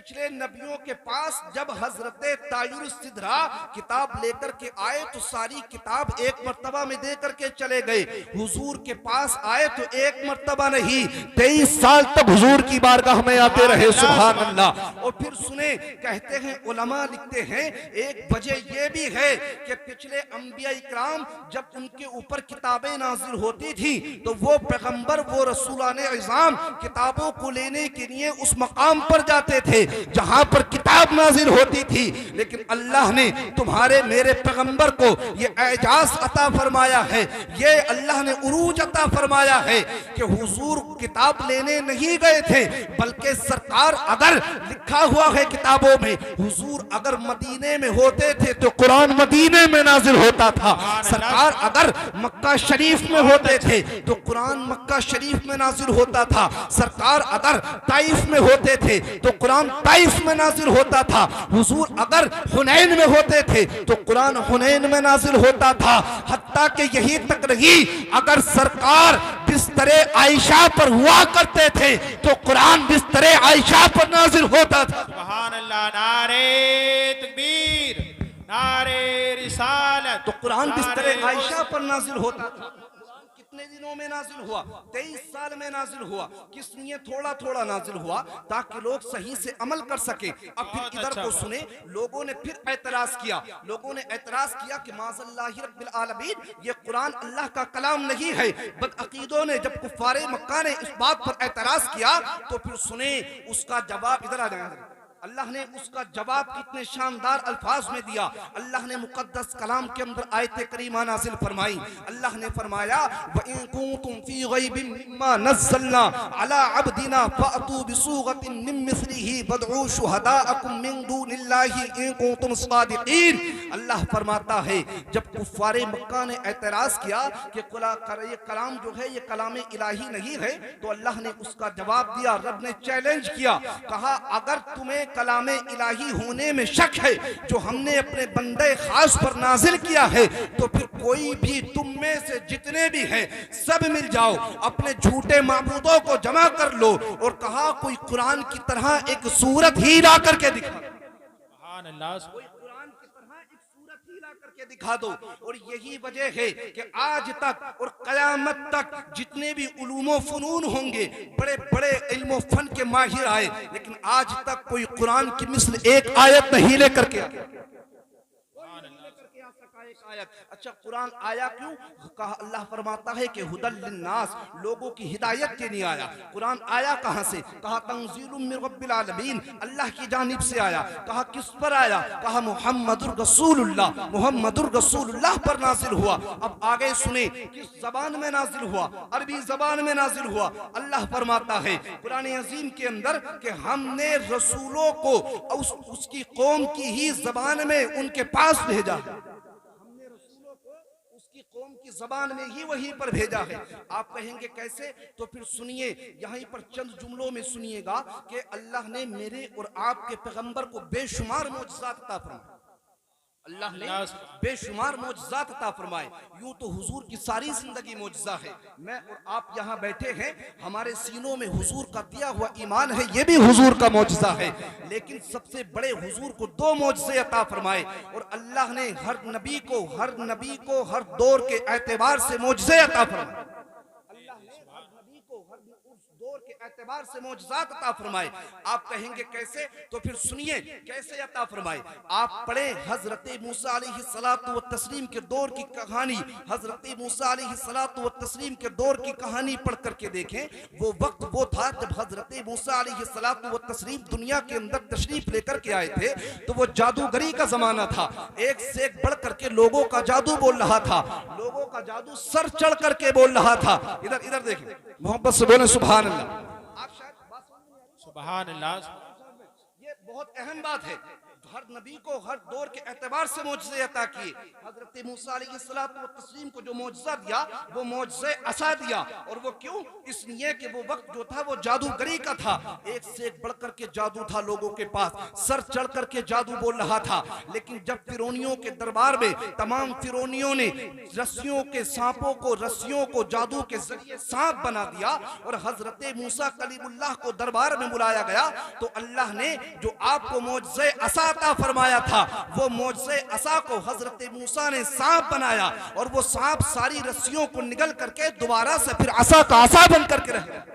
पिछले नबियों के पास जब हजरत तायुर सिद्रा किताब लेकर के आए तो सारी किताब एक मर्तबा में दे करके चले गए। हुजूर के पास आए तो एक मर्तबा नहीं, 23 साल तक हुजूर की बारगाह में आते रहे। सुभान अल्लाह। और फिर सुने, कहते हैं उलमा लिखते हैं एक वजह यह भी है कि पिछले अंबिया इकराम जब उनके ऊपर किताबें नाजिल होती थी तो वो पैगंबर, वो रसूलाने इज़ाम किताबों को लेने के लिए उस मकाम पर जाते थे जहां पर किताब नाजिल होती थी। लेकिन अल्लाह ने तुम्हारे मेरे पैगंबर को ये एजाज अता फरमाया है, ये अल्लाह ने उरूज अता फरमाया है कि हुजूर किताब लेने नहीं गए थे, बल्कि सरकार अगर लिखा हुआ है किताबों में, हुजूर अगर मदीने में होते थे तो कुरान मदीने में नाजिल होता था। सरकार अगर मक्का शरीफ में होते थे तो कुरान मक्का शरीफ में नाजिल होता था। सरकार अगर ताइफ में होते थे तो कुरान ताइफ में नाजिल होता था। हुजूर अगर हुनैन में होते थे तो कुरान हुनैन में नाजिल होता था। हत्ता कि यही तक रही, अगर सरकार बिस्तरे आयशा पर हुआ करते थे तो कुरान बिस्तरे आयशा पर नाजिल होता था। सुभान अल्लाह। नारे तकबीर, नारे रिसालत। तो कुरान बिस्तरे आयशा पर नाजिल होता था। कितने दिनों में नाजिल हुआ? 23 साल में नाजिल हुआ। किस लिए थोड़ा थोड़ा नाजिल हुआ? ताकि लोग सही से अमल कर सके। अब फिर इधर को सुने, लोगों ने फिर एतराज किया। लोगों ने एतराज किया कि माज़ल्लाहि रब्बिल आलमीन, ये कुरान अल्लाह का कलाम नहीं है। बदअकीदों ने जब कुफ्फारे मक्का ने इस बात पर एतराज किया तो फिर सुने उसका जवाब। इधर आ जाए, अल्लाह ने उसका जवाब कितने शानदार अल्फाज में दिया। अल्लाह ने मुकद्दस कलाम के अंदर आयत करीमा नाज़िल फरमाई। अल्लाह ने फरमाया व इन कुंतुम फी गैबिन मिम्मा नज़्ज़लना अला अब्दिना फअतू बिसूगतिन मिन मिस्लिही वदऊ शुहदाअकुम मिन दूनिल्लाहि इन कुंतुम सादिकीन। अल्लाह फरमाता है जब कुफ्फारे मक्का ने एतराज किया कि ये कलाम जो है ये कलाम इलाही नहीं है, तो अल्लाह ने उसका जवाब दिया। रब ने चैलेंज किया, कहा अगर तुम्हें कलामे इलाही होने में शक है जो हमने अपने बंदे खास पर नाजिल किया है, तो फिर कोई भी तुम में से जितने भी हैं सब मिल जाओ, अपने झूठे माबूदों को जमा कर लो और कहा कोई कुरान की तरह एक सूरत ही ला करके दिखा। सुभान अल्लाह। करके दिखा दो। और यही वजह है कि आज तक और कयामत तक जितने भी उलूमो फनून होंगे, बड़े बड़े इल्मो फन के माहिर आए, लेकिन आज तक कोई कुरान की मिस्ल एक आयत नहीं लेकर के आयत। अच्छा, कुरान आया क्यों? कहा अल्लाह फरमाता है कि हुदल लिन्नास, लोगों की हिदायत के लिए आया। कुरान आया कहां से? कहा तंजीलुम मिन रब्बिल आलमीन, अल्लाह की जानिब से आया। कहा किस पर आया? कहा मुहम्मदुर रसूलुल्लाह, मुहम्मदुर रसूलुल्लाह पर नाजिल हुआ। अब आगे सुने किस जबान में नाजिल हुआ? अरबी जबान में नाजिल हुआ। अल्लाह फरमाता है कुरान अजीम के अंदर कि हमने रसूलों को उसकी कौम की ही जबान में उनके पास भेजा, कौम की जबान में ही वहीं पर भेजा है। आप कहेंगे कैसे? तो फिर सुनिए, यहीं पर चंद जुमलों में सुनिएगा कि अल्लाह ने मेरे और आपके पैगंबर को बेशुमार मौजज़ात अता फरमाए। अल्लाह ने बेशुमार मौजज़ात अता फरमाए। यूं तो हुजूर की सारी जिंदगी मौजज़ा है। मैं और आप यहाँ बैठे हैं, हमारे सीनों में हुजूर का दिया हुआ ईमान है, ये भी हुजूर का मौजज़ा है। लेकिन सबसे बड़े हुजूर को दो मौजज़े अता फरमाए और अल्लाह ने हर नबी को हर दौर के एतबार से मौजज़े अता फरमाए। दौर के एतबार से मौजज़ात अता फरमाए। आप कहेंगे कैसे? तो फिर सुनिए कैसे अता फरमाए। आप पढ़े हजरत मूसा अलैहिस्सलातु व तस्लीम के दौर की कहानी, हजरत मूसा अलैहिस्सलातु व तस्लीम के दौर की कहानी पढ़ करके देखें। वो वक्त वो था जब हजरत मूसा अलैहिस्सलातु व तस्लीम दुनिया के अंदर तशरीफ लेकर के आए थे, तो वो जादूगरी का जमाना था। एक से एक बढ़ करके लोगों का जादू बोल रहा था, लोगों का जादू सर चढ़ करके बोल रहा था। इधर इधर देखें, मोहब्बत से बोले सुभान अल्लाह। आप शायद बात समझ नहीं आ रही। सुभान अल्लाह। ये बहुत अहम बात है। हर नबी को हर दौर के एतबार से मोजज़े अता किए। हजरत मूसा अलैहिस्सलातु व तस्लीम को जो मोजज़ा दिया वो मोजज़े असा दिया। और वो क्यों? इसलिए कि वो वक्त जो था वो जादूगरी का था, एक से एक बढ़कर के जादू था लोगों के पास, सर चढ़ करके जादू बोल रहा था। लेकिन जब फिरौनियों के दरबार में तमाम फिरौनियों ने रस्सियों के सांपों को, रस्सियों को जादू के जरिए सांप बना दिया और हजरत मूसा कलीमुल्लाह को दरबार में बुलाया गया, तो अल्लाह ने जो आपको मोजज़े असा अता फरमाया था वो मोजज़े असा को हजरत मूसा ने सांप बनाया और वो सांप सारी रस्सियों को निगल करके दोबारा से फिर असा का असा बन करके रह गया।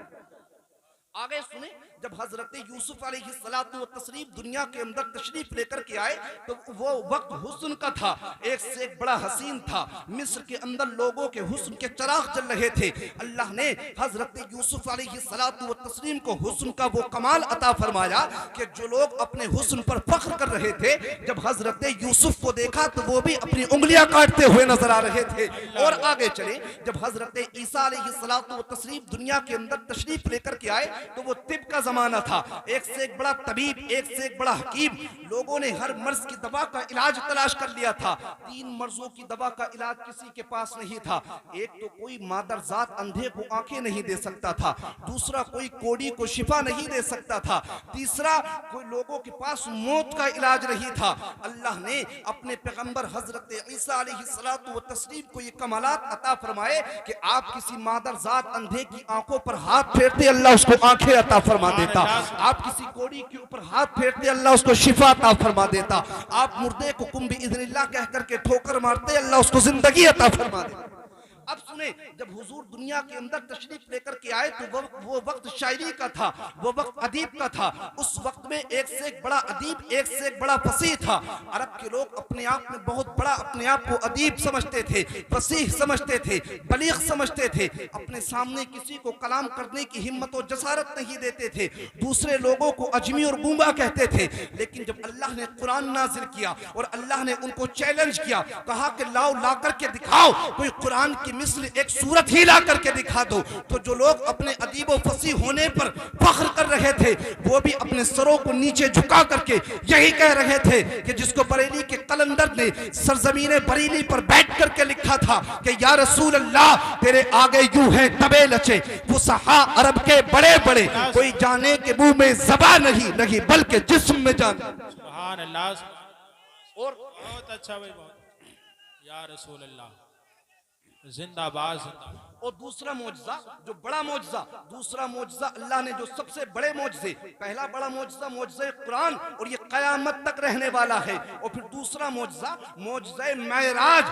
आगे सुने, जब हजरत यूसुफ अलैहिस्सलातु व तस्लीम दुनिया के अंदर तशरीफ लेकर के आए तो वो वक्त हुस्न का था, एक से एक बड़ा हसीन था। मिस्र के अंदर लोगों के हुस्न के चराग जल रहे थे। अल्लाह ने हजरत यूसुफ अलैहिस्सलातु व तस्लीम को हुस्न का वो कमाल अता फरमाया कि जो लोग अपने हुस्न पर फख्र कर रहे थे, जब हजरत यूसुफ को देखा तो वो भी अपनी उंगलियां काटते हुए नजर आ रहे थे। और आगे चले, जब हजरत ईसा अलैहिस्सलातु व तस्लीम दुनिया के अंदर तशरीफ लेकर के आए तो वो तिब का जमाना था, एक से एक बड़ा तबीब, एक से एक बड़ा हकीम। लोगों ने हर मर्ज की दवा का इलाज तलाश कर लिया था। 3 मर्जों की दवा का इलाज किसी के पास नहीं था। एक तो कोई मादरजात अंधे को आंखें नहीं दे सकता था, दूसरा कोई कोड़ी को शिफा नहीं दे सकता था, तीसरा कोई लोगों के पास मौत का इलाज नहीं था। अल्लाह ने अपने पैगंबर हजरत ईसा अलैहिस्सलातु व तस्लीम को ये कमालात अता फरमाए कि आप किसी मादरजात अंधे की आंखों पर हाथ फेरते अल्लाह उसको आंखें अता फरमा देता, आप किसी कोड़ी के ऊपर हाथ फेरते अल्लाह उसको शिफा अता फरमा देता, आप मुर्दे को कुम बिइज़्निल्लाह कह करके ठोकर मारते अल्लाह उसको जिंदगी अता फरमा देता। अब सुने, जब हुजूर दुनिया के अंदर तशरीफ लेकर के आए तो वो वक्त शायरी का था, वो वक्त अदीब का था। उस वक्त में एक से एक बड़ा अदीब, एक से एक बड़ा फसीह था। अरब के लोग अपने आप में बहुत बड़ा, अपने आप को अदीब समझते थे, फसीह समझते थे, बलीग समझते थे। अपने सामने किसी को कलाम करने की हिम्मत और जसारत नहीं देते थे, दूसरे लोगों को अजमी और गूंगा कहते थे। लेकिन जब अल्लाह ने कुरान नाजिल किया और अल्लाह ने उनको चैलेंज किया, कहा कि लाओ, ला करके दिखाओ कोई कुरान की मिस्ल एक सूरत ही ला करके दिखा दो, तो जो लोग अपने अदीब व फसीह होने पर फख्र कर रहे थे वो भी अपने सरों को नीचे झुका करके यही कह रहे थे कि जिसको बरेली के कलंदर ने सरजमीन बरेली पर बैठ करके लिखा था कि या रसूल अल्लाह तेरे आगे यूं है तबे लचे फुसहा अरब के बड़े बड़े, कोई जाने के मुंह में ज़बान नहीं बल्कि जिस्म में जान। सुभान अल्लाह। और बहुत अच्छा भाई, बहुत। या रसूल अल्लाह जिंदाबाद, जिंदाबाद। और दूसरा मोजज़ा, जो बड़ा मोजज़ा, दूसरा मोजज़ा अल्लाह ने जो सबसे बड़े मोजज़े, पहला बड़ा मोजज़ा मोजज़े कुरान और ये क़यामत तक रहने वाला है, और फिर दूसरा मोजज़ा मोजज़े मेराज,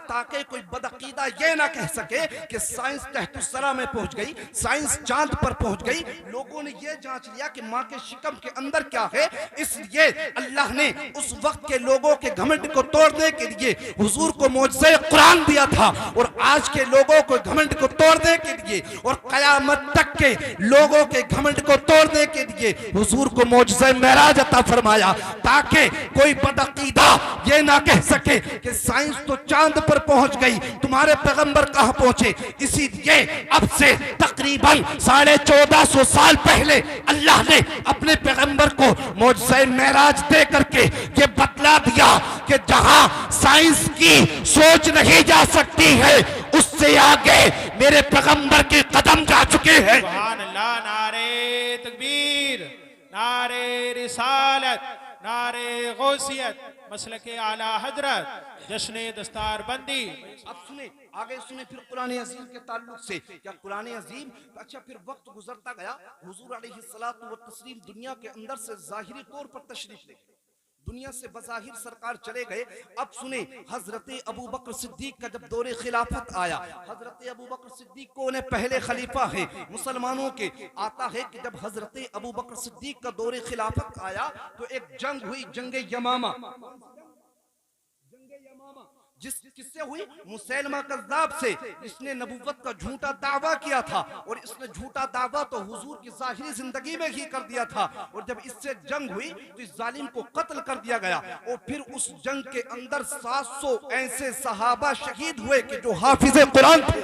ताकि कोई बदअकीदा ये ना कह सके कि साइंस तहतुस्सरा में पहुंच गई, साइंस चांद पर पहुंच गई, लोगों ने ये जांच लिया कि माँ के शिकम के अंदर क्या है। इसलिए अल्लाह ने उस वक्त के लोगों के घमंड को तोड़ने के लिए हुजूर को मोजज़े कुरान दिया था, और आज के लोगों को घमंड को तोड़ने के लिए और कयामत तक के लोगों के घमंड को तोड़ने के लिए हुजूर को मोजज़े मेराज अता फरमाया, ताकि कोई बदअकीदा ये ना कह सके कि साइंस तो चांद पर पहुंच गई, तुम्हारे पैगंबर कहां पहुंचे। इसीलिए अब से तकरीबन 1450 साल पहले अल्लाह ने अपने पैगंबर को मोजज़े मेराज दे करके ये बतला दिया कि जहां साइंस की सोच नहीं जा सकती है उससे आगे मेरे पैगंबर के कदम जा चुके हैं। सुभान अल्लाह। नारे तकबीर, नारे रिसालत, नारे गौसियत, मसलके आला हजरत, जश्न दस्तार बंदी। अब सुने, आगे सुने फिर कुरान अजीम के ताल्लुक से। क्या कुरान अजीम, अच्छा फिर वक्त गुजरता गया, हुजूर अलैहिस्सलातु व तस्लीम दुनिया के अंदर से जाहिरी तौर पर तशरीफ ले, दुनिया से बज़ाहिर सरकार चले गए। अब सुने, हजरत अबू बकर सिद्दीक का जब दौरे खिलाफत आया, हजरत अबू बकर सिद्दीक को उन्हें पहले खलीफा है मुसलमानों के, आता है कि जब हजरत अबू बकर सिद्दीक का दौरे खिलाफत आया तो एक जंग हुई, जंगे यमामा। जिस किससे हुई? मुसैलमा कज़्ज़ाब से, जिसने नबूवत का झूठा दावा किया था, और इसने झूठा दावा तो हुजूर की ज़ाहिरी जिंदगी में ही कर दिया था, और जब इससे जंग हुई तो इस जालिम को कत्ल कर दिया गया। और फिर उस जंग के अंदर 700 ऐसे सहाबा शहीद हुए कि जो हाफिज़े कुरान थे।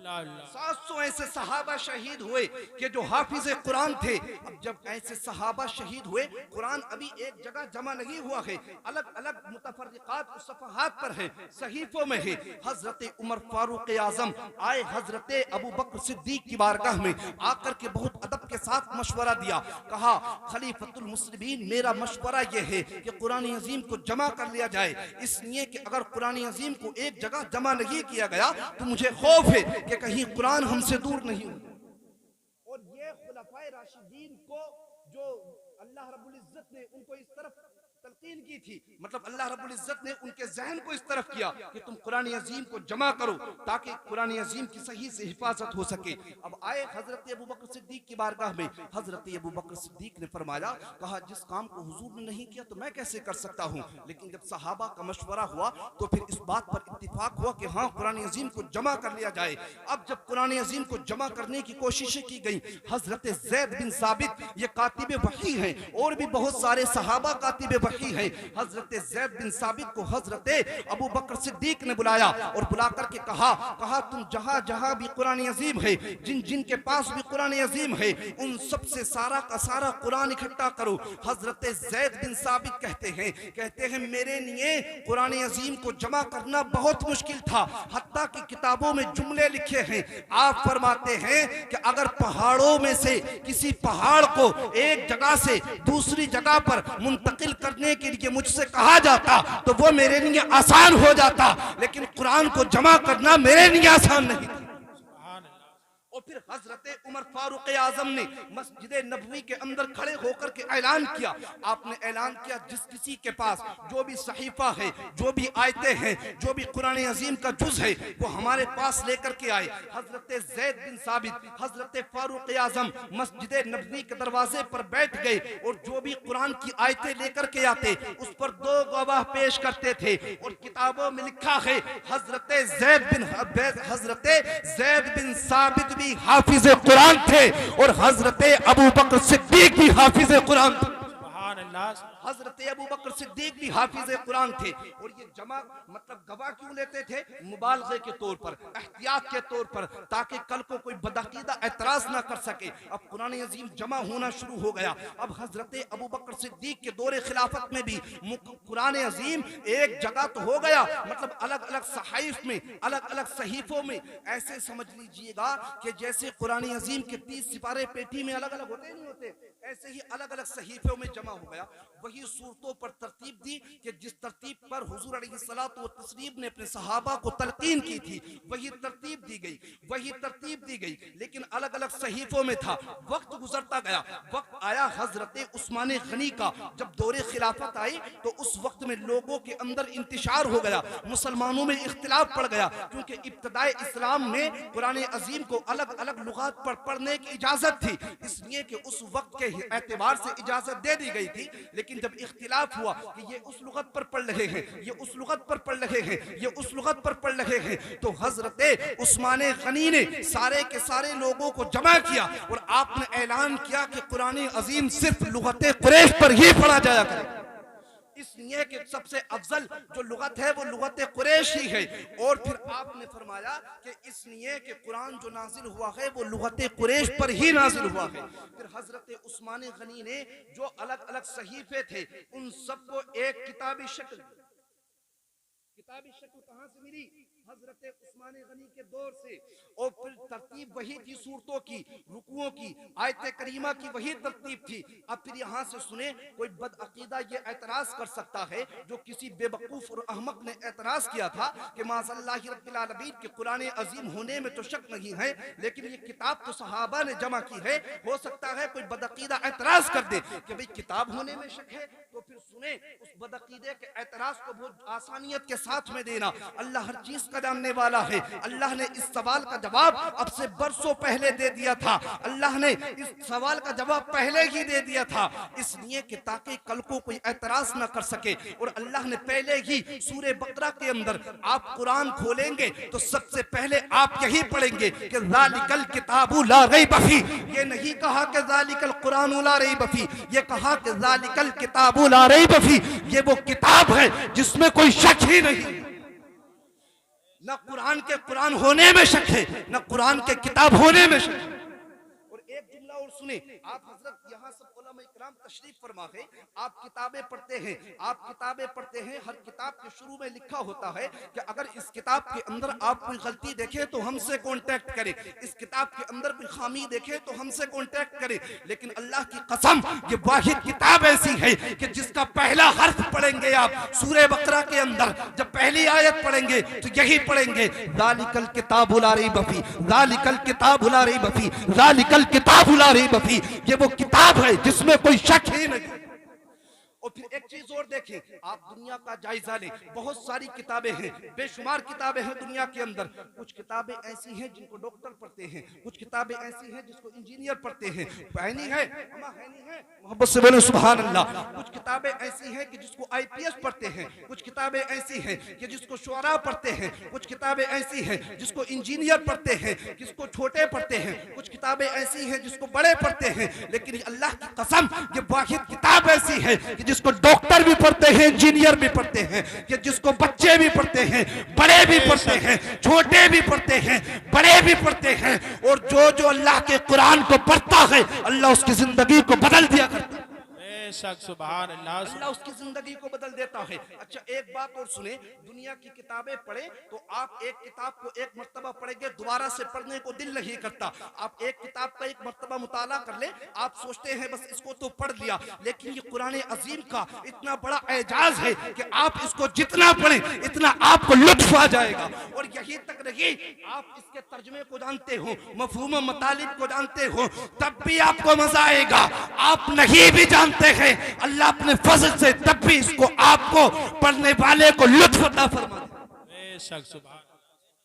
अल्लाह अल्लाह 700 ऐसे सहाबा शहीद हुए कि जो हाफिज कुरान थे। अब जब ऐसे सहाबा शहीद हुए, कुरान अभी एक जगह जमा नहीं हुआ है, अलग अलग मुतफर्रिकात सफ़हात पर है, सहीफों में है। हजरत उमर फारूक आजम आए हजरत अबू बकर सिद्दीक की बारगाह में, आकर के बहुत अदब के साथ मशवरा दिया। कहा, खलीफतुल मुस्लिमीन, मेरा मशवरा यह है कि कुरान अजीम को जमा कर लिया जाए, इसलिए कि अगर कुरान अजीम को एक जगह जमा नहीं किया गया तो मुझे खौफ है कि कहीं कुरान हमसे दूर नहीं हो। और ये खुलफाए राशिदीन को जो अल्लाह रब्बुल इज्जत ने उनको इस तरफ तलकीन की थी, मतलब अल्लाह रब्बुल इज्जत ने उनके जहन को इस तरफ किया कि तुम कुरान अजीम को जमा करो ताकि कुरान अजीम की सही से हिफाजत हो सके। अब आए हजरत अबू बकर सिद्दीक की बारगाह में, हजरत अबू बकर सिद्दीक ने फरमाया, कहा, जिस काम को हुजूर ने नहीं किया तो मैं कैसे कर सकता हूँ। लेकिन जब सहाबा का मशवरा हुआ तो फिर इस बात पर इत्तिफाक हुआ कि हाँ, कुरान अजीम को जमा कर लिया जाए। अब जब कुरान अजीम को जमा करने की कोशिशें की गई, हजरत ज़ैद बिन साबित, ये कातिब वही हैं, और भी बहुत सारे सहाबा कातिब वही हैं। हजरत ज़ैद बिन साबित को हजरत अबू बकर सिद्दीक ने बुलाया और बुलाकर के कहा, तुम जहां जहां भी कुरान अजीम है, जिन जिन के पास भी कुरान अजीम है, उन सब से सारा का सारा कुरान इकट्ठा करो। हजरत ज़ैद बिन साबित कहते हैं मेरे लिए कुरान अजीम को जमा करना बहुत मुश्किल था, हत्ता की किताबों में जुमले लिखे हैं। आप फरमाते हैं कि अगर पहाड़ों में से किसी पहाड़ को एक जगह से दूसरी जगह पर मुंतकिल करने के लिए मुझसे कहा जाता तो वो मेरे लिए आसान हो जाता, लेकिन कुरान को जमा करना मेरे लिए आसान नहीं था। और फिर हजरत उमर फारूक आजम ने मस्जिद नबवी के अंदर खड़े होकर के ऐलान किया। आपने ऐलान किया, जिस किसी के पास जो भी सहीफा है, जो भी आयतें हैं, जो भी कुरान अजीम का जुज है, वो हमारे पास लेकर के आए। हजरत ज़ैद बिन साबित, हजरत फारूक आजम मस्जिद नबवी के दरवाजे पर बैठ गए और जो भी कुरान की आयतें लेकर के आते उस पर 2 गवाह पेश करते थे। और किताबों में लिखा है हजरत ज़ैद बिन साबित भी हाफिज कुरान थे और हजरत अबू बकर सिद्दीक भी हाफिज कुरान थे। हजरत अबू बकर सिद्दीक भी हाफिज कुरान थे। और ये जमा मतलब गवाह क्यों लेते थे? मुबालगे के तौर पर, एहतियात के तौर पर, ताकि कल को कोई बदअकीदा एतराज ना कर सके। अब कुरान अजीम जमा होना शुरू हो गया। अब हजरत अबू बकर सिद्दीक के दौरे खिलाफत में भी कुरान अजीम एक जगह तो हो गया, मतलब अलग अलग सहाइफ में, अलग अलग सहीफों में, ऐसे समझ लीजिएगा कि जैसे कुरान अजीम के 30 सिपारे पेटी में अलग अलग होते नहीं होते, ऐसे ही अलग अलग सहीफों में जमा हो गया। वही सूरतों पर तरतीब दी कि जिस तरतीब पर हुजूर अलैहिस्सलातु व तस्लीम ने अपने सहाबा को तलकीन की थी, वही तरतीब दी गई, वही तरतीब दी गई, लेकिन अलग अलग सहीफों में था। वक्त गुजरता गया, वक्त आया हजरत उस्मान गनी का। जब दौरे खिलाफत आई तो उस वक्त में लोगों के अंदर इंतशार हो गया, मुसलमानों में इख्तिलाफ पड़ गया, क्योंकि इब्तदाए इस्लाम में कुरान अजीम को अलग अलग लुगात पर पढ़ने की इजाजत थी, इसलिए कि उस वक्त के एतबार से इजाजत दे दी गई थी। लेकिन जब इख्तिलाफ हुआ कि ये उस लुगत पर पढ़ रहे हैं, ये उस लुगत पर पढ़ रहे हैं, ये उस लुगत पर पढ़ रहे हैं, तो हजरत उस्मान गनी ने सारे के सारे लोगों को जमा किया और आपने ऐलान किया कि कुरान अजीम सिर्फ लुगत कुरैश पर ही पढ़ा जाया करे, इसलिए कि सबसे अफजल जो लुगत है वो लुगत कुरैश ही है। और फिर आपने फरमाया कि इसलिए कि कुरान जो नाजिल हुआ है वो लुगत कुरैश पर ही नाजिल हुआ है। फिर हजरत उस्मान गनी ने जो अलग अलग सहीफे थे उन सबको एक किताबी शक्ल कहां से मिली? हजरत उस्मान गनी के दौर से। और फिर तरतीब वही थी सूरतों की, रुकुओं की, आयत करीमा की वही तरतीब थी। अब फिर यहाँ से सुने, कोई बदअकीदा ये एतराज कर सकता है जो किसी बेवकूफ और अहमक ने एतराज किया था कि माज़अल्लाहि रब्बिल आलमीन के कुरान अजीम होने में तो शक नहीं है, लेकिन ये किताब तो सहाबा ने जमा की है। हो सकता है कोई बदअकीदा एतराज कर दे कि भाई किताब होने में शक है, तो फिर सुने उस बदअकीदे के एतराज को बहुत आसानियत के साथ में देना। अल्लाह हर चीज का जानने वाला है। अल्लाह ने इस सवाल का जवाब अब से बरसों पहले दे दिया था। अल्लाह ने इस सवाल का जवाब पहले ही दे दिया था, इसलिए कि ताकि कल को कोई एतराज न कर सके। और अल्लाह ने पहले ही सूरे बकरा के अंदर, आप कुरान खोलेंगे तो सबसे पहले आप यही पढ़ेंगे कि ज़ालिकल किताबु ला रैब फीह। ये नहीं कहा कि ज़ालिकल कुरानु ला रैब फीह, ये कहा कि ज़ालिकल किताबु ला रैब फीह। ये वो किताब है जिसमें कोई शक ही नहीं। ना कुरान के कुरान होने में शक है, ना कुरान के किताब होने में शक है। और एक जुमला और सुने, आप हजरत यहाँ सब उलमा इकराम तशरीफ फरमा है, आप किताबें पढ़ते हैं, आप किताबें पढ़ते हैं, हर किताब के शुरू में लिखा होता है कि अगर इस किताब के अंदर आप कोई गलती देखें तो हमसे कांटेक्ट करें, इस किताब के अंदर कोई खामी देखें तो हमसे कांटेक्ट करें। लेकिन अल्लाह की कसम, ये वाहिद किताब ऐसी है कि जिसका पहला हर्फ पढ़ेंगे आप सूरह बकरा के अंदर, जब पहली आयत पढ़ेंगे तो यही पढ़ेंगे, ज़ालिकल किताबु ला रैब फीह, ज़ालिकल किताबु ला रैब फीह, ज़ालिकल किताबु ला रैब फीह। ये वो किताब है जिसमें कोई शक ही नहीं। और फिर एक चीज और देखें, आप दुनिया का जायजा लें, बहुत सारी किताबें हैं, बेशुमार किताबें हैं दुनिया के अंदर। कुछ किताबें ऐसी हैं जिनको डॉक्टर पढ़ते हैं, कुछ किताबें ऐसी हैं जिसको इंजीनियर पढ़ते हैं, है नहीं है, मोहब्बत से बोले सुभान अल्लाह। कुछ किताबें ऐसी हैं कि जिसको IPS पढ़ते हैं, कुछ किताबें ऐसी हैं कि जिसको शुअरा पढ़ते हैं, कुछ किताबें ऐसी हैं जिसको इंजीनियर पढ़ते हैं, जिसको छोटे पढ़ते हैं, कुछ किताबें ऐसी हैं जिसको बड़े पढ़ते हैं। लेकिन अल्लाह की कसम, ये वाहिद किताब ऐसी है कि जिसको डॉक्टर भी पढ़ते हैं, इंजीनियर भी पढ़ते हैं, कि जिसको बच्चे भी पढ़ते हैं, बड़े भी पढ़ते हैं, छोटे भी पढ़ते हैं, बड़े भी पढ़ते हैं। और जो अल्लाह के कुरान को पढ़ता है, अल्लाह उसकी जिंदगी को बदल दिया करता है, सुभान अल्लाह, अल्लाह उसकी जिंदगी को बदल देता है। अच्छा एक बात और सुने, दुनिया की किताबें पढ़े तो आप एक किताब को एक मर्तबा पढ़ेंगे, दोबारा से पढ़ने को दिल नहीं करता। आप एक किताब का एक मर्तबा मुताला कर ले, आप सोचते हैं बस इसको तो पढ़ लिया, लेकिन ये कुरान अजीम का इतना बड़ा एजाज है कि आप इसको जितना पढ़ें इतना आपको लुत्फ आ जाएगा। और यही तक नहीं, आप इसके तर्जुमे को जानते हो, मफहूम मतालिब को जानते हो, तब भी आपको मजा आएगा। आप नहीं भी जानते हैं, अल्लाह अपने फजल से तब भी इसको आपको पढ़ने वाले को लुत्फ अता फरमा दे,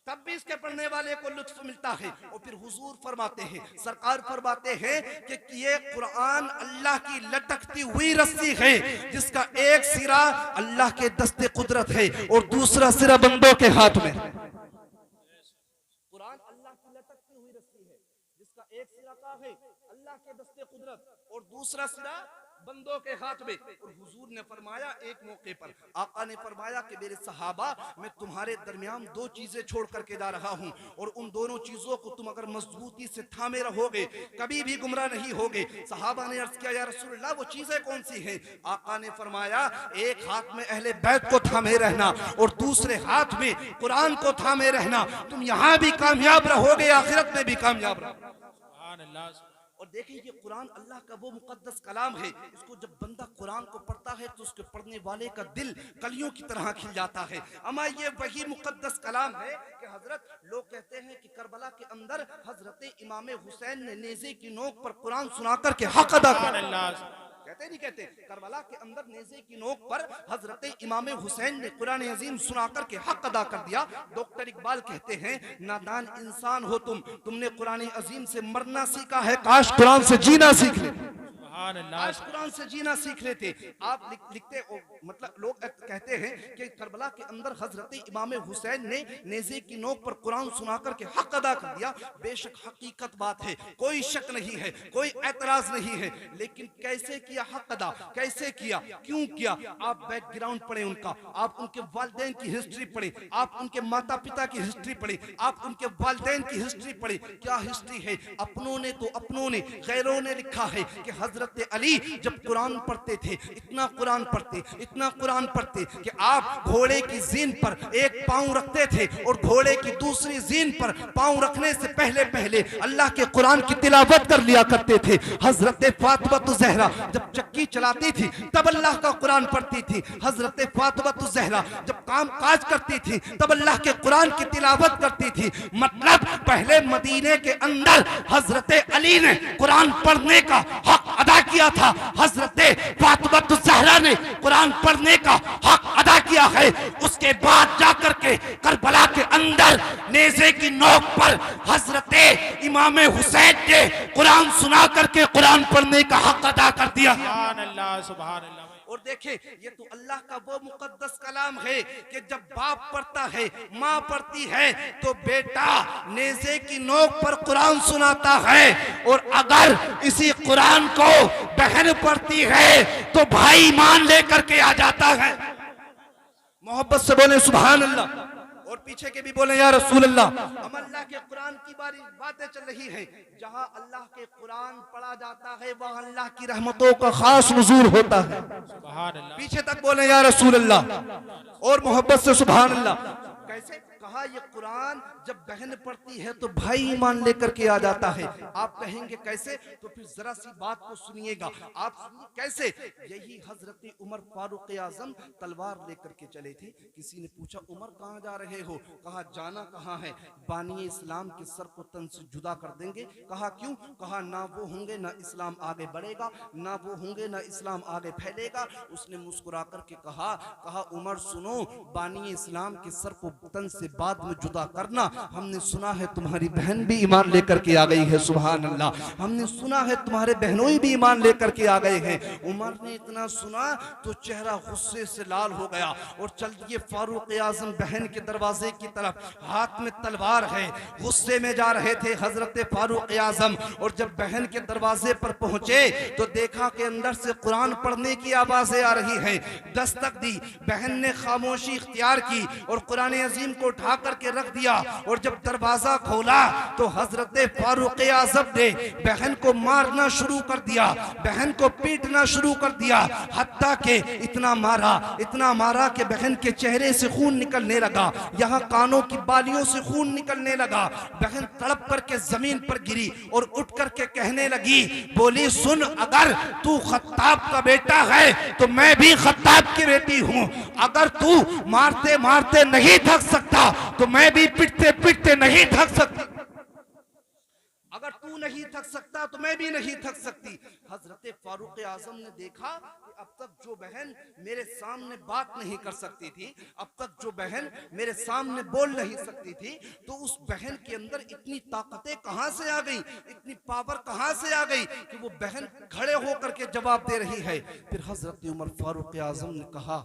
तब भी इसके पढ़ने वाले को लुत्फ मिलता है। और फिर हुजूर फरमाते हैं, सरकार फरमाते हैं कि ये कुरान अल्लाह की लटकती हुई रस्सी है, जिसका एक सिरा अल्लाह के दस्ते कुदरत है और दूसरा सिरा बंदों के हाथ में। कुरान अल्लाह की लटकती हुई रस्सी है, जिसका एक सिरा का है अल्लाह के दस्ते कुदरत और दूसरा सिरा बंदों के हाथ में। और हुजूर ने फरमाया एक मौके पर, आका ने फरमाया कि मेरे सहाबा, मैं तुम्हारे दरमियान दो चीजें छोड़ करके जा रहा हूं, और उन दोनों चीजों को तुम अगर मजबूती से थामे रहोगे कभी भी गुमराह नहीं होगे। सहाबा ने अर्ज किया, या रसूलल्लाह वो चीजें कौन सी हैं? आका ने फरमाया, एक हाथ में अहले बैत को थामे रहना और दूसरे हाथ में कुरान को थामे रहना। तुम यहां भी कामयाब रहोगे, आखिरत में भी कामयाब रहोगे। और देखिए, ये कुरान अल्लाह का वो मुकद्दस कलाम है, इसको जब बंदा कुरान को पढ़ता है तो उसके पढ़ने वाले का दिल कलियों की तरह खिल जाता है। अमा ये वही मुकद्दस कलाम है कि हजरत लोग कहते हैं कि करबला के अंदर हजरत इमाम हुसैन ने नेज़े की नोक पर कुरान सुनाकर के हक अदा किया। कहते नहीं कहते, करबला के अंदर नेज़े की नोक पर हजरत इमाम हुसैन ने कुरान अजीम सुनाकर के हक अदा कर दिया। डॉक्टर इकबाल कहते हैं, नादान इंसान हो तुमने कुरान अजीम से मरना सीखा है, काश कुरान से जीना सीख ले, काश कुरान से जीना सीख लेते। आप लिखते मतलब लोग कहते हैं कि करबला के अंदर हजरत इमाम हुसैन ने नेज़े की नोक पर कुरान सुनाकर के हक अदा कर दिया। बेशक हकीकत बात है, कोई शक नहीं है, कोई एतराज नहीं है, लेकिन कैसे किया हक अदा, कैसे किया, क्यों किया? आप बैकग्राउंड पढ़े उनका, आप उनके वालिदैन की हिस्ट्री पढ़े, आप उनके माता पिता की हिस्ट्री पढ़े, आप उनके वालिदैन की हिस्ट्री पढ़े। क्या हिस्ट्री है? अपनों ने तो अपनों ने, गैरों ने लिखा है कि हजरत अली जब कुरान पढ़ते थे, इतना कुरान पढ़ते, इतना कुरान पढ़ते कि आप घोड़े की जीन पर एक पांव रखते थे और घोड़े की दूसरी जीन पर पांव रखने से पहले पहले अल्लाह के कुरान की तिलावत कर लिया करते थे। हजरत फातिमा ज़हरा जब चक्की चलाती थी तब अल्लाह का कुरान पढ़ती थी। हजरत फातिमा ज़हरा जब काम काज करती थी तब अल्लाह के कुरान की तिलावत करती थी। मतलब पहले मदीने के अंदर हजरत अली ने कुरान पढ़ने का हक अदा किया था, हजरत फातिमा ज़हरा ने कुरान पढ़ने का हक अदा किया है। उसके बाद जाकर के करबला के अंदर नेज़े की नोक पर हजरत इमाम हुसैन ने कुरान सुना करके कुरान पढ़ने का हक अदा कर दिया। सुभान अल्लाह, सुभान अल्लाह। और देखें, ये तो अल्लाह का वो मुकद्दस कलाम है कि जब बाप पढ़ता है, माँ पढ़ती है, तो बेटा नेज़े की नोक पर कुरान सुनाता है। और अगर इसी कुरान को बहन पढ़ती है तो भाई मान लेकर के आ जाता है। मोहब्बत से बोले सुभान अल्लाह। और पीछे के भी बोले या रसूल अल्लाह। हम अल्लाह के कुरान की बातें चल रही हैं, जहां अल्लाह के कुरान पढ़ा जाता है वहां अल्लाह की रहमतों का खास नुज़ूल होता है। सुभान अल्लाह। पीछे तक बोले या रसूल अल्लाह और मोहब्बत से सुभान अल्लाह। कैसे कहा, ये कुरान जब बहन पढ़ती है तो भाई ईमान लेकर के आ जाता है। आप कहेंगे कैसे, तो फिर जरा सी बात को सुनिएगा। आप सुनिए कैसे। यही हजरत उमर फारूक आजम तलवार लेकर के चले थे। किसी ने पूछा उमर कहाँ जा रहे हो? कहा जाना कहाँ है, बानी इस्लाम के सर को तन से जुदा कर देंगे। कहा क्यों? कहा ना वो होंगे ना इस्लाम आगे बढ़ेगा, ना वो होंगे ना इस्लाम आगे फैलेगा। उसने मुस्कुरा करके कहा उमर सुनो, बानी इस्लाम के सर को तन से बाद में जुदा करना, हमने सुना है तुम्हारी बहन भी ईमान लेकर के आ गई है। सुभान अल्लाह। हमने सुना है तुम्हारे बहनों भी ईमान लेकर के आ गए हैं। उमर ने इतना सुना तो चेहरा गुस्से से लाल हो गया और चल दिए फारूक आजम बहन के दरवाजे की तरफ। हाथ में तलवार है, गुस्से में जा रहे थे हजरत फारूक आजम। और जब बहन के दरवाजे पर पहुंचे तो देखा कि अंदर से कुरान पढ़ने की आवाजें आ रही हैं। दस्तक दी, बहन ने खामोशी इख्तियार की और कुरान अजीम को उठा करके रख दिया। और जब दरवाजा खोला तो हजरत फारूक आजम ने बहन को मारना शुरू कर दिया, बहन को पीटना शुरू कर दिया। हत्ता के इतना मारा कि बहन के चेहरे से खून निकलने लगा, यहाँ कानों की बालियों से खून निकलने लगा। बहन तड़प करके जमीन पर गिरी और उठ करके कहने लगी, बोली सुन, अगर तू खत्ताब का बेटा है तो मैं भी खत्ताब की बेटी हूँ। अगर तू मारते मारते नहीं थक सकता तो मैं भी पिटते पिटते नहीं थक सकती। अगर तू नहीं थक सकता तो मैं भी नहीं थक सकती। हजरत फारूक आजम ने देखा कि अब तक जो बहन मेरे सामने बात नहीं कर सकती थी, अब तक जो बहन मेरे सामने बोल नहीं सकती थी, तो उस बहन के अंदर इतनी ताकतें कहां से आ गई, इतनी पावर कहां से आ गई कि वो बहन खड़े होकर के जवाब दे रही है। फिर हजरत उमर फारूक आजम ने कहा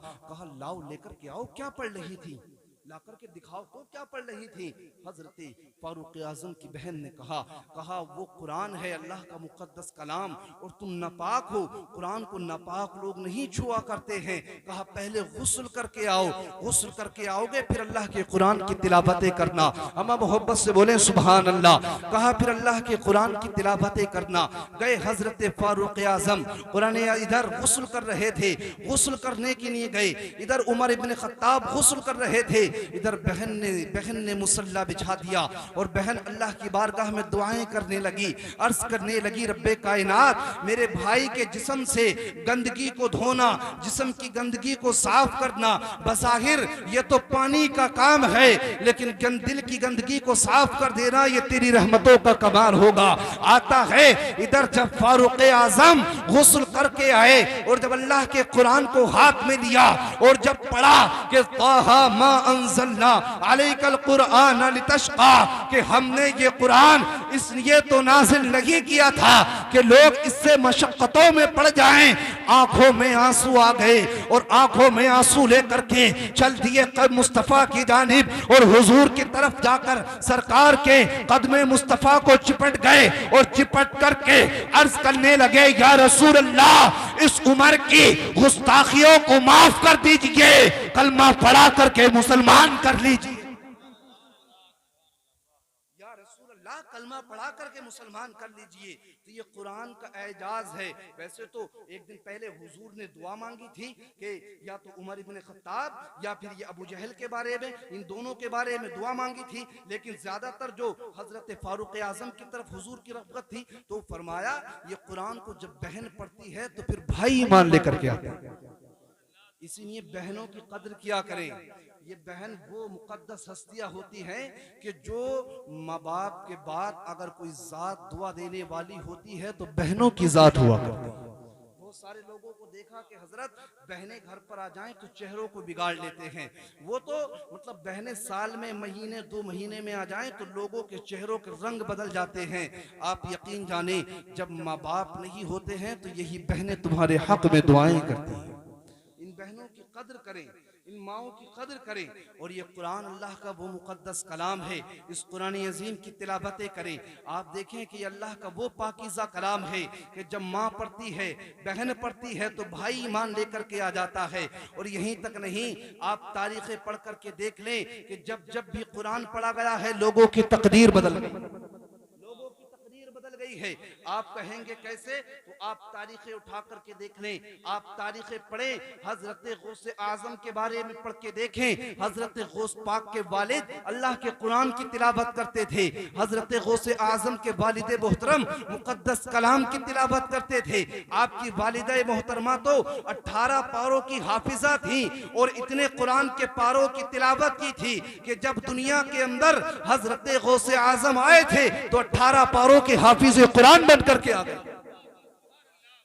लाओ लेकर के आओ, क्या पढ़ रही थी, ला करके दिखाओ तो क्या पढ़ रही थी। हजरत फारूक आजम की बहन ने कहा वो कुरान है, अल्लाह का मुकद्दस कलाम, और तुम नापाक हो, कुरान को नापाक लोग नहीं छुआ करते हैं। कहा पहले गुस्ल करके आओ, गुस्ल करके आओगे फिर अल्लाह के कुरान की तिलावतें करना। हम मोहब्बत से बोले सुभान अल्लाह। कहा फिर अल्लाह के कुरान की तिलावतें करना। गए हजरत फारूक आजम, कुरान इधर गुस्ल कर रहे थे, गुस्ल करने के लिए गए, इधर उमर इब्न खत्ताब गुस्ल कर रहे थे, इधर बहन ने मुसल्ला बिछा दिया और बहन अल्लाह की बारगाह में दुआएं करने लगी, अर्ज करने लगी, रब्बे कायनात मेरे भाई के जिस्म से गंदगी को धोना, जिस्म की गंदगी को साफ करना, बज़ाहिर ये तो पानी का काम है, लेकिन दिल की गंदगी को साफ कर देना ये तेरी रहमतों का कमाल होगा। आता है इधर जब फारूक आजम गुस्ल करके आए और जब अल्लाह के कुरान को हाथ में लिया और जब पढ़ा कि ताहा मा अंज़लना अलैकल कुरान लितशक़ा, कि हमने ये कुरान इसलिए तो नाज़िल नहीं किया था कि लोग इससे मशक्क़तों में पड़ जाएं। आंखों में आंसू आ गए और आंखों में आंसू लेकर के चल दिए मुस्तफ़ा की जानिब और हुजूर की तरफ जाकर सरकार के कदमे मुस्तफ़ा को चिपट गए और चिपट करके अर्ज करने लगे, या रसूल अल्लाह इस उम्र की गुस्ताखियों को माफ कर दीजिए, कलमा पढ़ा करके मुसलमान कर लीजिए। या रसूल अल्लाह कलमा पढ़ा करके मुसलमान कर लीजिए। तो ये कुरान का एजाज है। वैसे तो एक दिन पहले हुजूर ने दुआ मांगी थी कि या तो उमर इब्न खत्ताब या फिर ये अबू जहल के बारे में, इन दोनों के बारे में दुआ मांगी थी, लेकिन ज्यादातर जो हजरत फारूक आजम की तरफ हुजूर की रग़बत थी तो फरमाया ये कुरान को जब बहन पढ़ती है तो फिर भाई ईमान लेकर के आते हैं। इसीलिए बहनों की कदर किया करें। ये बहन वो मुकद्दस हस्तियां होती हैं कि जो माँ बाप के बाद अगर कोई जात दुआ देने वाली होती है तो बहनों की जात हुआ करती है। बहुत सारे लोगों को देखा कि हजरत बहनें घर पर आ जाएं तो चेहरों को बिगाड़ लेते हैं। वो तो मतलब बहनें साल में महीने 2 महीने में आ जाएं तो लोगों के चेहरों के रंग बदल जाते हैं। आप यकीन जाने जब माँ बाप नहीं होते हैं तो यही बहनें तुम्हारे हक में दुआएं करती हैं। इन बहनों की कदर करें, इन माओं की कदर करें। और ये कुरान अल्लाह का वो मुकद्दस कलाम है, इस कुरान अजीम की तिलावतें करें। आप देखें कि अल्लाह का वो पाकीज़ा कलाम है कि जब माँ पढ़ती है, बहन पढ़ती है तो भाई ईमान लेकर के आ जाता है। और यहीं तक नहीं, आप तारीखें पढ़ करके देख लें कि जब जब भी कुरान पढ़ा गया है लोगों की तकदीर बदल गई, लोगों की तकदीर बदल गई है। आप कहेंगे कैसे? तो आप तारीखें उठा करके देख लें, आप तारीखें पढ़ें, हजरत गौस आजम के बारे में पढ़ के देखें। हजरत गौस पाक के वालिद अल्लाह के कुरान की तिलावत करते थे। हजरत गौस आजम के वालिद मोहतरम मुकद्दस कलाम की तिलावत करते थे। आपकी वालिदा मोहतरमा तो 18 पारों की हाफिजा थी और इतने कुरान के पारों की तिलावत की थी कि जब दुनिया के अंदर हजरत गौस आजम आए थे तो 18 पारों के हाफिज कुरान बन करके आ गए।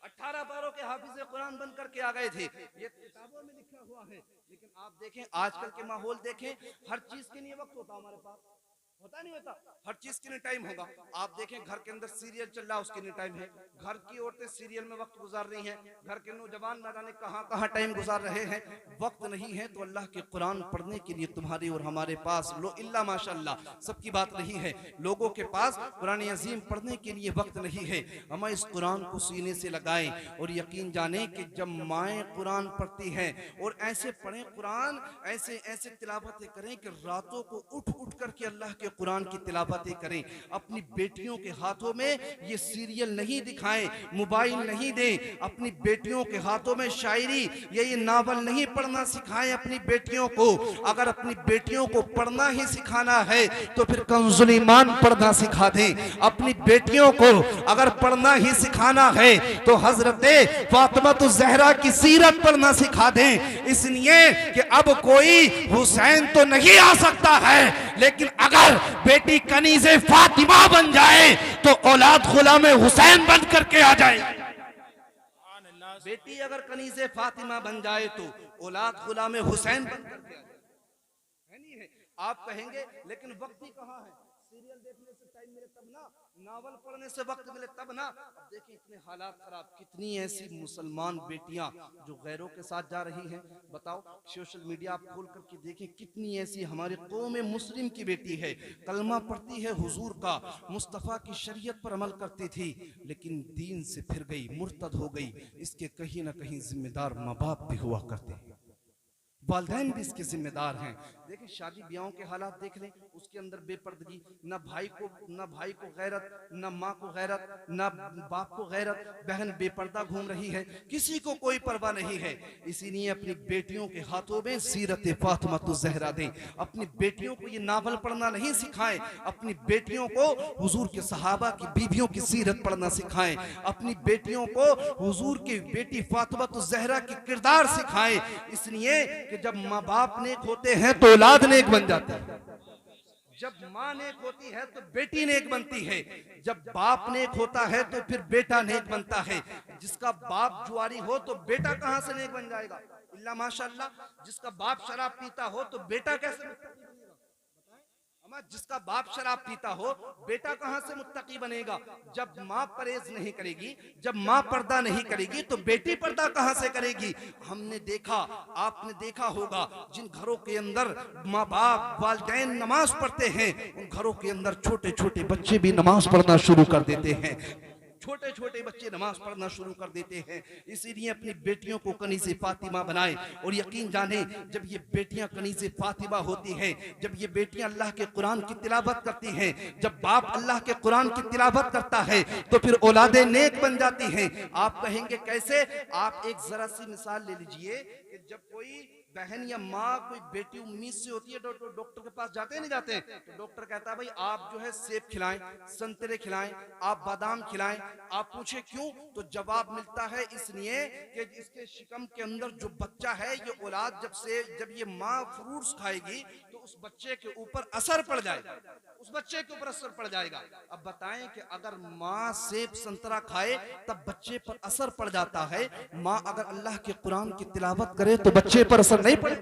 18 पारों के हाफिज कुरान बन करके आ गए थे। ये किताबों में लिखा हुआ है। लेकिन आप देखें, आजकल के माहौल देखें, हर चीज के लिए वक्त होता हमारे पास, होता नहीं होता? हर चीज के लिए टाइम होगा। आप देखें घर के अंदर सीरियल चल रहा है, उसके लिए टाइम है। घर की औरतें सीरियल में वक्त गुजार रही हैं, घर के नौजवान न जाने कहां कहां टाइम गुजार रहे हैं। वक्त नहीं है तो अल्लाह के कुरान पढ़ने के लिए तुम्हारे और हमारे पास लो इल्ला माशाअल्लाह सबकी बात नहीं है। लोगों के पास कुरान अजीम पढ़ने के लिए वक्त नहीं है। हम इस कुरान को सीने से लगाएं और यकीन जाने कि जब माएँ कुरान पढ़ती हैं और ऐसे पढ़ें कुरान, ऐसे ऐसे तिलावतें करें कि रातों को उठ उठ करके अल्लाह के कुरान की तिलावतें करें। अपनी बेटियों के हाथों में ये सीरियल नहीं दिखाएं, मोबाइल नहीं दें। अपनी बेटियों के हाथों में शायरी ये नावल नहीं पढ़ना सिखाएं अपनी बेटियों को। अगर अपनी बेटियों को पढ़ना ही सिखाना है तो फिर कंजुल ईमान पढ़ना सिखा दें। अपनी बेटियों को अगर पढ़ना ही सिखाना है तो हजरत फातिमा ज़हरा की सीरत पढ़ना सिखा दें। इसलिए कि अब कोई हुसैन तो नहीं आ सकता है, लेकिन अगर बेटी कनीज़े फातिमा बन जाए तो औलाद गुलाम हुसैन बन करके आ जाए। बेटी अगर कनीज़े फातिमा बन जाए तो औलाद गुलाम हुसैन बन करके आ जाए। है नहीं है? आप कहेंगे लेकिन वक्त ही कहाँ है? सीरियल देखने से टाइम मिले तब ना, नावल पढ़ने से वक्त मिले तब ना। अब देखिए इतने हालात खराब, कितनी ऐसी मुसलमान बेटियां जो गैरों के साथ जा रही हैं। बताओ, सोशल मीडिया आप खोल करके देखें, कितनी ऐसी हमारी कौम मुस्लिम की बेटी है, कलमा पढ़ती है, हुजूर का मुस्तफ़ा की शरीयत पर अमल करती थी, लेकिन दीन से फिर गई, मुर्तद हो गई। इसके कहीं ना कहीं जिम्मेदार माँ बाप भी हुआ करते हैं, वालिदैन भी इसके जिम्मेदार हैं। देखिए शादी ब्याहों के हालात देख लें, उसके अंदर बेपर्दगी, न भाई को गैरत, न माँ को गैरत, न बाप को गैरत। बहन बेपर्दा घूम रही है, किसी को कोई परवाह नहीं है। इसीलिए अपनी बेटियों के हाथों में सीरत फातिमा ज़हरा दें। अपनी बेटियों को ये नावल पढ़ना नहीं सिखाएं, अपनी बेटियों को हुजूर के सहाबा की बीवियों की सीरत पढ़ना सिखाएं। अपनी बेटियों को हुजूर की बेटी फातिमा ज़हरा की किरदार सिखाएं। इसलिए कि जब माँ बाप नेक होते हैं तो औलाद नेक बन जाती है, जब माँ नेक होती है तो बेटी नेक बनती है, जब बाप नेक होता है तो फिर बेटा नेक बनता है। जिसका बाप जुआरी हो तो बेटा कहां से नेक बन जाएगा? इल्ला माशाअल्लाह। जिसका बाप शराब पीता हो तो बेटा कैसे मुत्तकी बनेगा? जिसका बाप शराब पीता हो बेटा कहां से मुत्तकी बनेगा? जब माँ परहेज नहीं करेगी, जब माँ पर्दा नहीं करेगी तो बेटी पर्दा कहां से करेगी? हमने देखा, आपने देखा होगा, जिन घरों के अंदर माँ बाप वालिदैन नमाज पढ़ते हैं उन घरों के अंदर छोटे छोटे बच्चे भी नमाज पढ़ना शुरू कर देते हैं। छोटे छोटे बच्चे नमाज पढ़ना शुरू कर देते हैं। इसीलिए अपनी बेटियों को कनीज़े फातिमा बनाएं। और यकीन जाने, जब ये बेटियां कनीज़े फातिमा होती हैं, जब ये बेटियां अल्लाह के कुरान की तिलावत करती हैं, जब बाप अल्लाह के कुरान की तिलावत करता है तो फिर औलादे नेक बन जाती हैं। आप कहेंगे कैसे? आप एक जरा सी मिसाल ले लीजिए कि जब कोई बहन या माँ कोई बेटी उम्मीद से होती है डॉक्टर के पास जाते नहीं जाते, तो डॉक्टर कहता है भाई आप जो है सेब खिलाएं, संतरे खिलाएं, आप बादाम खिलाएं। आप पूछे क्यों? तो जवाब मिलता है इसलिए कि इसके शिकम के अंदर जो बच्चा है, ये औलाद जब ये माँ फ्रूट्स खाएगी तो उस बच्चे के ऊपर असर पड़ जाएगा, उस बच्चे के ऊपर असर पड़ जाएगा। अब बताएं कि अगर माँ सेब संतरा खाए तब बच्चे पर असर पड़ जाता है, माँ अगर अल्लाह के कुरान की तिलावत करे तो बच्चे पर असर नहीं पड़े।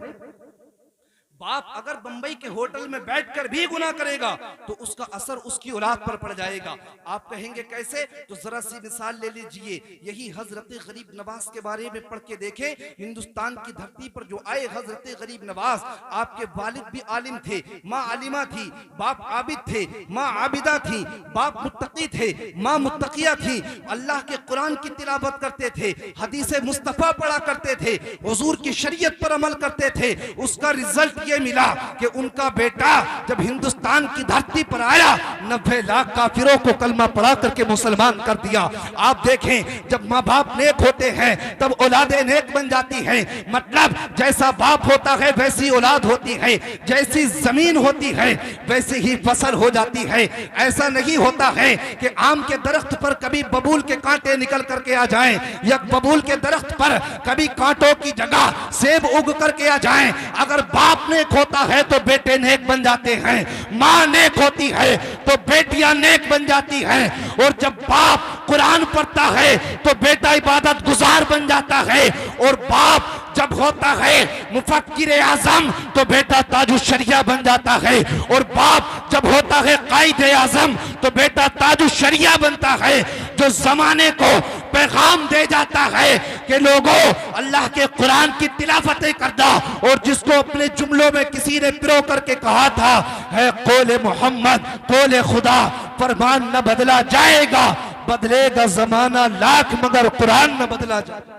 बाप अगर बंबई के होटल में बैठकर भी गुनाह करेगा तो उसका असर उसकी औलाद पर पड़ जाएगा। आप कहेंगे कैसे? तो जरा सी मिसाल ले लीजिए, यही हजरत गरीब नवाज के बारे में पढ़ के देखें। हिंदुस्तान की धरती पर जो आए हजरत गरीब नवाज, आपके वालिद भी आलिम थे, माँ आलिमा थी, बाप आबिद थे, माँ आबिदा थी, बाप मुत्तकी थे, माँ मुत्तकिया थी, अल्लाह के कुरान की तिलावत करते थे, हदीस मुस्तफा पढ़ा करते थे, हुजूर की शरीयत पर अमल करते थे। उसका रिजल्ट ये मिला कि उनका बेटा जब हिंदुस्तान की धरती पर आया 90 लाख काफिरों को कलमा पढ़ा करके मुसलमान कर दिया। आप देखें, जब माँ बाप नेक होते हैं तब औलादे नेक बन जाती हैं। मतलब जैसा बाप होता है वैसी औलाद होती है, जैसी जमीन होती है वैसी ही फसल हो जाती है। ऐसा नहीं होता है कि आम के दरख्त पर कभी बबूल के कांटे निकल करके आ जाएं, या बबूल के दरख्त पर कभी कांटों की जगह सेब उग करके आ जाएं। अगर बाप नेक होता है तो बेटे नेक बन जाते हैं, माँ नेक होती है तो बेटियां नेक बन जाती हैं। और जब बाप कुरान पढ़ता है तो बेटा इबादत गुजार बन जाता है, और बाप जब होता है मुफक्किर आजम तो बेटा ताजु शरिया बन जाता है, और बाप जब होता है कायद आजम तो बेटा ताजु शरिया बनता है, जो जमाने को पैगाम दे जाता है कि लोगों अल्लाह के कुरान की तिलावतें करना। और जिसको अपने जुमलों में किसी ने पिरो करके कहा था है कौले मोहम्मद कौले खुदा, फरमान न बदला जाएगा, बदलेगा जमाना लाख मगर कुरान न बदला जाएगा।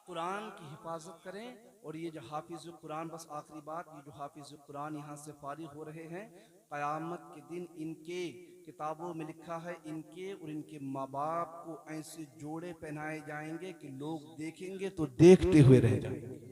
कुरान की हिफाजत करें। और ये जो हाफिज कुरान, बस आखिरी बात, ये जो हाफिज कुरान यहाँ से फारिग हो रहे हैं, क़यामत के दिन इनके किताबों में लिखा है इनके और इनके माँ बाप को ऐसे जोड़े पहनाए जाएंगे कि लोग देखेंगे तो देखते हुए रह जाएंगे,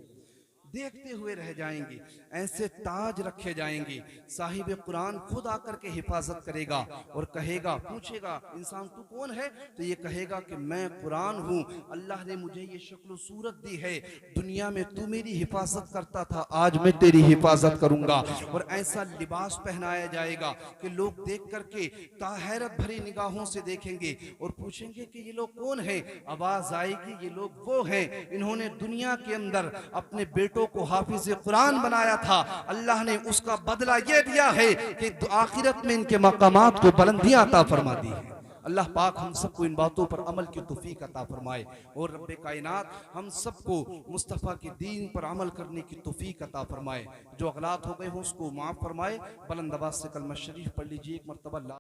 देखते हुए रह जाएंगे। ऐसे ताज रखे जाएंगे। साहिब कुरान खुद आकर के हिफाजत करेगा और कहेगा, पूछेगा इंसान तू कौन है? तो ये कहेगा कि मैं कुरान हूँ, अल्लाह ने मुझे ये शक्ल सूरत दी है, दुनिया में तू मेरी हिफाजत करता था, आज मैं तेरी हिफाजत करूंगा। और ऐसा लिबास पहनाया जाएगा कि लोग देख करके ताहैरत भरी निगाहों से देखेंगे और पूछेंगे कि ये लोग कौन है? आवाज आएगी, ये लोग वो हैं, इन्होंने दुनिया के अंदर अपने बेटों को हाफिज कुरान बनाया था, अल्लाह ने उसका बदला ये दिया है कि आखिरत में इनके मकामात को बुलंदियां अता फरमा दी है। अल्लाह पाक हम सबको इन बातों पर अमल की तौफीक अता फरमाए और रब्बे कायनात हम सबको मुस्तफ़ा के दीन पर अमल करने की तौफीक अता फरमाए। जो अगलात हो गए हों उसको माफ़ फरमाए। बुलंद आवाज़ से कलमा शरीफ पढ़ लीजिए एक मरतबा।